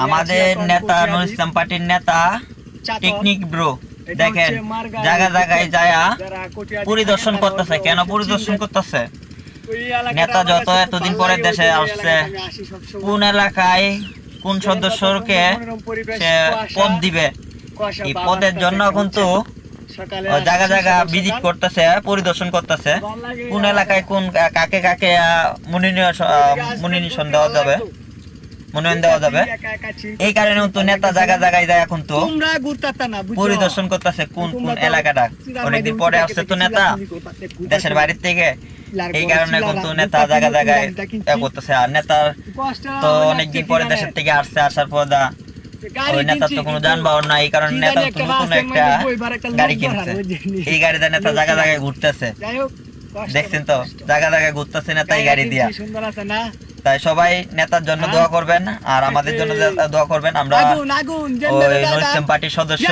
আমাদের নেতা নুর ইসলাম পার্টির নেতা টেকনিক ব্রো দেখেন জায়গা জায়গায় যায়া পরিদর্শন করতেছে। কেন পরিদর্শন করতেছে? নেতা যত এতদিন পরে দেশে আসছে, কোন এলাকায় কোন সদস্যকে সে পদ দিবে, এই পদের জন্য কিন্তু জায়গা জায়গা ভিজিট করতেছে, পরিদর্শন করতেছে, কোন এলাকায় কোন কাকে কাকে মনোনয়ন দেওয়া যাবে, এই কারণে কিন্তু নেতা জায়গা জায়গায় যায় এখন তো পরিদর্শন করতেছে কোন কোন এলাকাটা। অনেকদিন পরে আসছে তো নেতা দেশের বাড়ির থেকে, এই কারণে কিন্তু নেতা জায়গা জায়গায় করতেছে। আর নেতার তো অনেকদিন পরে দেশের থেকে আসছে, আসার পর ওই নেতার তো কোনো যানবাহন নাই, এই কারণে নেতা নতুন একটা গাড়ি কিনছে। এই গাড়িতে নেতা জায়গা জায়গায় ঘুরতেছে, দেখছেন তো জায়গা জায়গায় ঘুরতেছে নেতা এই গাড়ি দিয়া। তাই সবাই নেতার জন্য দোয়া করবেন আর আমাদের জন্য দোয়া করবেন। আমরা ওই নুর ইসলাম পার্টির সদস্য।